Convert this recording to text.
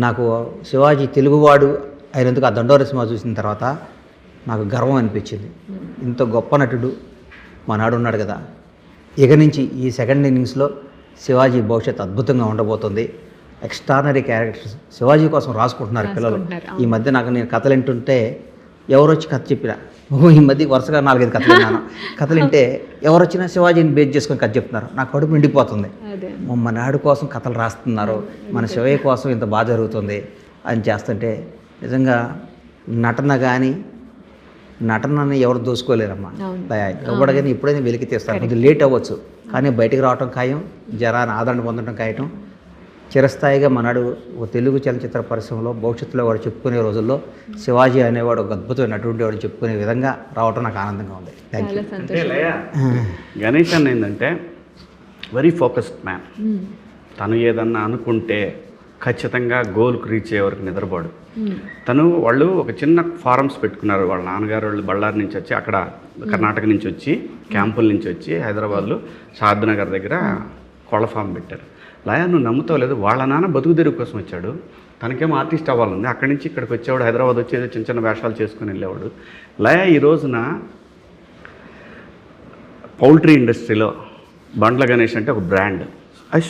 నాకు శివాజీ తెలుగువాడు అయినందుకు ఆ దండోర సినిమా చూసిన తర్వాత నాకు గర్వం అనిపించింది. ఇంత గొప్ప నటుడు మనాడు ఉన్నాడు కదా. ఇక నుంచి ఈ సెకండ్ ఇన్నింగ్స్లో శివాజీ భవిష్యత్తు అద్భుతంగా ఉండబోతుంది. ఎక్స్ట్రానరీ క్యారెక్టర్స్ శివాజీ కోసం రాసుకుంటున్నారు పిల్లలు. ఈ మధ్య నేను కథలు వింటుంటే ఎవరు వచ్చి కథ చెప్పినా, ఈ మధ్య వరుసగా 4-5 కథలు విన్నాను. కథలు వింటే ఎవరు వచ్చినా శివాజీని బేస్ చేసుకొని కథ చెప్తున్నారు. నా కడుపు నిండిపోతుంది. మన నాడు కోసం కథలు రాస్తున్నారు, మన శివయ్య కోసం ఇంత బాగా జరుగుతుంది అని చేస్తుంటే నిజంగా నటనని ఎవరు దోసుకోలేరమ్మా. ఎవరు కానీ ఎప్పుడైనా వెలికి తీస్తారు. కొద్దిగా లేట్ అవ్వచ్చు కానీ బయటికి రావటం ఖాయం, జనాన్ని ఆదరణ పొందడం ఖాయం. చిరస్థాయిగా మనాడు ఒక తెలుగు చలనచిత్ర పరిశ్రమలో భవిష్యత్తులో వాడు చెప్పుకునే రోజుల్లో శివాజీ అనేవాడు ఒక అద్భుతమైన నటుడు వాడు చెప్పుకునే విధంగా రావటం నాకు ఆనందంగా ఉంది. Thank you. గణేష్ అన్న ఏంటంటే వెరీ ఫోకస్డ్ మ్యాన్. తను ఏదన్నా అనుకుంటే ఖచ్చితంగా గోల్కి రీచ్ అయ్యే వరకు నిద్రపోడు. వాళ్ళు ఒక చిన్న ఫారమ్స్ పెట్టుకున్నారు. వాళ్ళ నాన్నగారు వాళ్ళు బళ్ళారి నుంచి వచ్చి, అక్కడ కర్ణాటక నుంచి వచ్చి, క్యాంపుల నుంచి వచ్చి హైదరాబాద్లో షాద్నగర్ దగ్గర కోళ్ళ ఫామ్ పెట్టారు. లయ నువ్వు నమ్ముతావు లేదు, వాళ్ళ నాన్న బతుకు తెరుగు కోసం వచ్చాడు, తనకేమో ఆర్టిస్ట్ అవ్వాలంది. అక్కడి నుంచి ఇక్కడికి వచ్చేవాడు, హైదరాబాద్ వచ్చేది చిన్న చిన్న వేషాలు చేసుకుని వెళ్ళేవాడు. లయ ఈ రోజున పౌల్ట్రీ ఇండస్ట్రీలో బండ్ల గణేష్ అంటే ఒక బ్రాండ్.